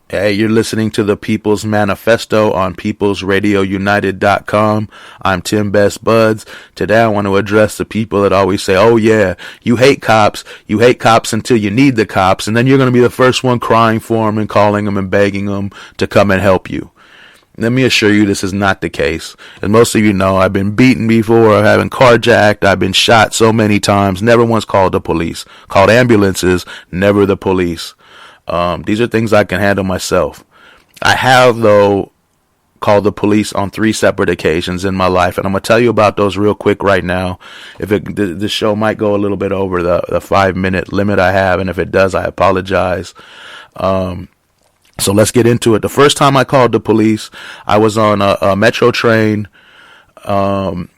Hey, you're listening to the People's Manifesto on peoplesradiounited.com. I'm Tim Best Buds. Today I want to address the people that always say, oh yeah, you hate cops until you need the cops, and then you're going to be the first one crying for them and calling them and begging them to come and help you. Let me assure you this is not the case. As most of you know, I've been beaten before, I've been carjacked, I've been shot so many times, never once called the police. Called ambulances, never the police. These are things I can handle myself. I have, though, called the police on 3 separate occasions in my life, and I'm going to tell you about those real quick right now. The show might go a little bit over the 5-minute limit I have, and if it does, I apologize. So let's get into it. The first time I called the police, I was on a metro train.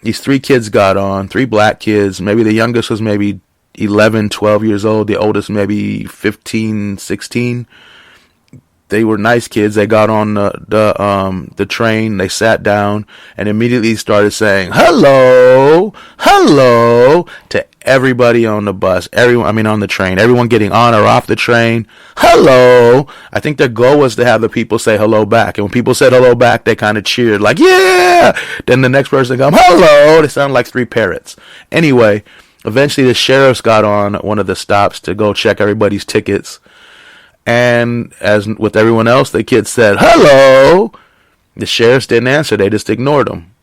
These 3 kids got on, 3 black kids. Maybe the youngest was maybe 11, 12 years old. The oldest maybe 15, 16. They were nice kids. They got on the train. They sat down and immediately started saying, hello, hello, to everybody on the bus. On the train. Everyone getting on or off the train. Hello. I think their goal was to have the people say hello back. And when people said hello back, they kind of cheered like, yeah. Then the next person come, hello. They sounded like 3 parrots. Anyway, eventually the sheriffs got on one of the stops to go check everybody's tickets. And as with everyone else, the kids said, hello. The sheriffs didn't answer. They just ignored them.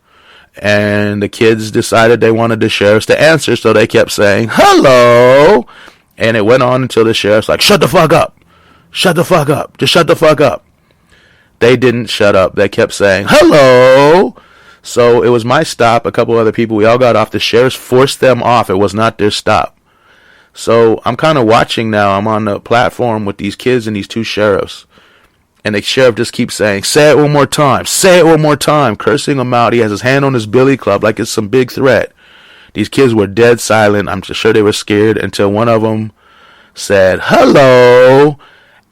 And the kids decided they wanted the sheriffs to answer, so they kept saying, hello. And it went on until the sheriff's like, shut the fuck up. Shut the fuck up. Just shut the fuck up. They didn't shut up. They kept saying, hello. So it was my stop. A couple other people, we all got off. The sheriffs forced them off. It was not their stop. So I'm kind of watching now. I'm on the platform with these kids and these 2 sheriffs. And the sheriff just keeps saying, say it one more time. Say it one more time. Cursing them out. He has his hand on his billy club like it's some big threat. These kids were dead silent. I'm sure they were scared until one of them said, hello.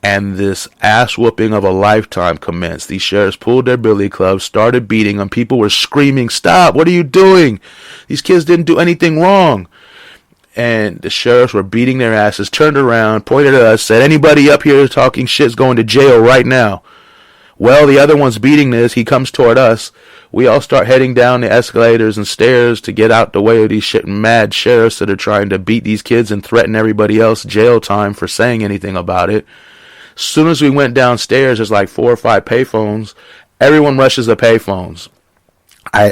And this ass whooping of a lifetime commenced. These sheriffs pulled their billy clubs, started beating them. People were screaming, stop. What are you doing? These kids didn't do anything wrong. And the sheriffs were beating their asses, turned around, pointed at us, said, anybody up here talking shit's going to jail right now. Well, the other one's beating this. He comes toward us. We all start heading down the escalators and stairs to get out the way of these mad sheriffs that are trying to beat these kids and threaten everybody else jail time for saying anything about it. As soon as we went downstairs, there's like 4 or 5 payphones. Everyone rushes the payphones.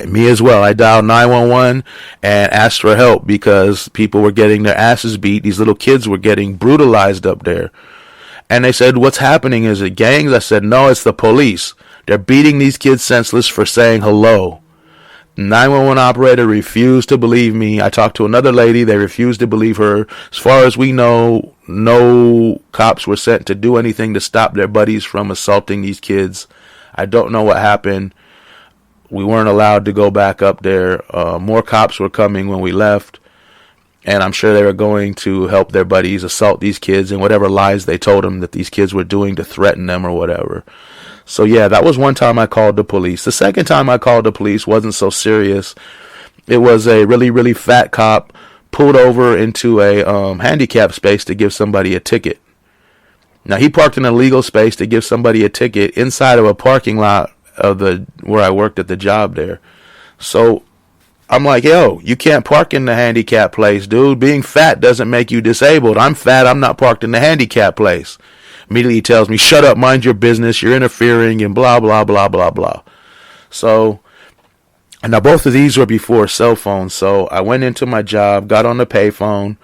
Me as well. I dialed 911 and asked for help because people were getting their asses beat. These little kids were getting brutalized up there. And they said, what's happening? Is it gangs? I said, no, it's the police. They're beating these kids senseless for saying hello. The 911 operator refused to believe me. I talked to another lady. They refused to believe her. As far as we know, no cops were sent to do anything to stop their buddies from assaulting these kids. I don't know what happened. We weren't allowed to go back up there. More cops were coming when we left. And I'm sure they were going to help their buddies assault these kids and whatever lies they told them that these kids were doing to threaten them or whatever. So yeah, that was one time I called the police. The second time I called the police wasn't so serious. It was a really, really fat cop pulled over into a handicap space to give somebody a ticket. Now, he parked in a legal space to give somebody a ticket inside of a parking lot of where I worked at the job there. So I'm like, yo, you can't park in the handicap place, dude. Being fat doesn't make you disabled. I'm fat. I'm not parked in the handicap place. Immediately he tells me, shut up, mind your business. You're interfering and blah, blah, blah, blah, blah. So, and now both of these were before cell phones. So I went into my job, got on the payphone,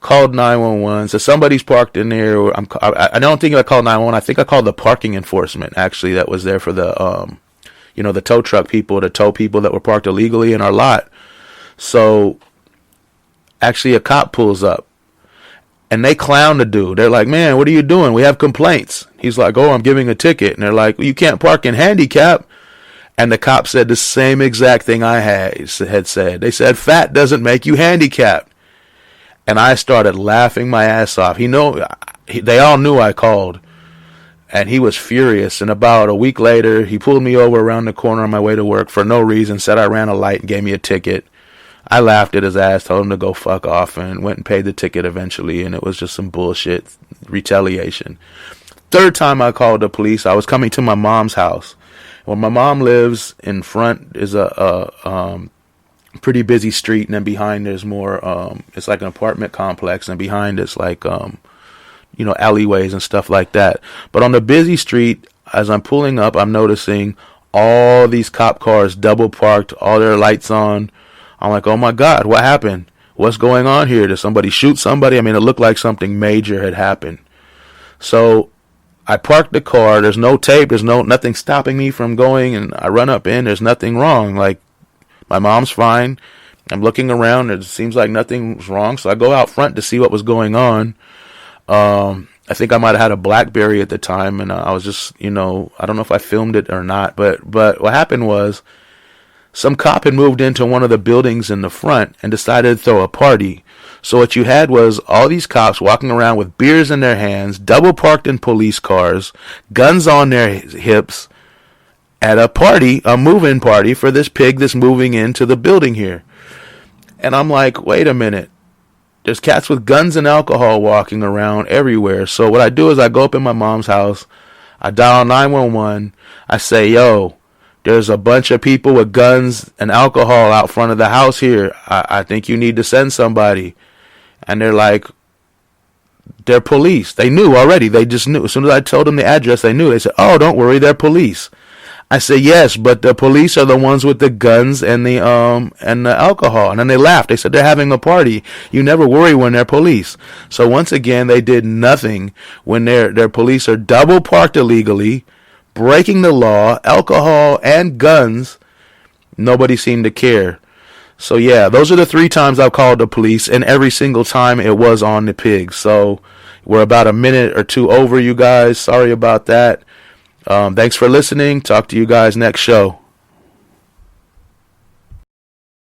called 911. So somebody's parked in there. I don't think I called 911. I think I called the parking enforcement, actually, that was there for the, the tow truck people, the tow people that were parked illegally in our lot. So actually a cop pulls up and they clown the dude. They're like, man, what are you doing? We have complaints. He's like, oh, I'm giving a ticket. And they're like, well, you can't park in handicap. And the cop said the same exact thing I had said. They said, fat doesn't make you handicapped. And I started laughing my ass off. They all knew I called. And he was furious. And about a week later, he pulled me over around the corner on my way to work for no reason, said I ran a light and gave me a ticket. I laughed at his ass, told him to go fuck off, and went and paid the ticket eventually. And it was just some bullshit retaliation. Third time I called the police, I was coming to my mom's house. Where my mom lives, in front is a pretty busy street, and then behind there's more, it's like an apartment complex, and behind it's like, alleyways and stuff like that. But on the busy street, as I'm pulling up, I'm noticing all these cop cars double parked, all their lights on. I'm like, oh my God, what happened? What's going on here? Did somebody shoot somebody? I mean, it looked like something major had happened. So I parked the car. There's no tape. There's nothing stopping me from going. And I run up in. There's nothing wrong. Like, my mom's fine. I'm looking around. It seems like nothing's wrong. So I go out front to see what was going on. I think I might have had a BlackBerry at the time. And I was just, I don't know if I filmed it or not. But what happened was some cop had moved into one of the buildings in the front and decided to throw a party. So what you had was all these cops walking around with beers in their hands, double parked in police cars, guns on their hips, at a party, a move-in party for this pig that's moving into the building here. And I'm like, wait a minute. There's cats with guns and alcohol walking around everywhere. So what I do is I go up in my mom's house, I dial 911, I say, yo, there's a bunch of people with guns and alcohol out front of the house here. I think you need to send somebody. And they're like, they're police. They knew already. They just knew. As soon as I told them the address, they knew. They said, oh, don't worry, they're police. I said, yes, but the police are the ones with the guns and the alcohol. And then they laughed. They said, they're having a party. You never worry when they're police. So once again, they did nothing when their police are double parked illegally, breaking the law, alcohol and guns. Nobody seemed to care. So yeah, those are the 3 times I've called the police, and every single time it was on the pig. So we're about a minute or 2 over, you guys. Sorry about that. Thanks for listening. Talk to you guys next show.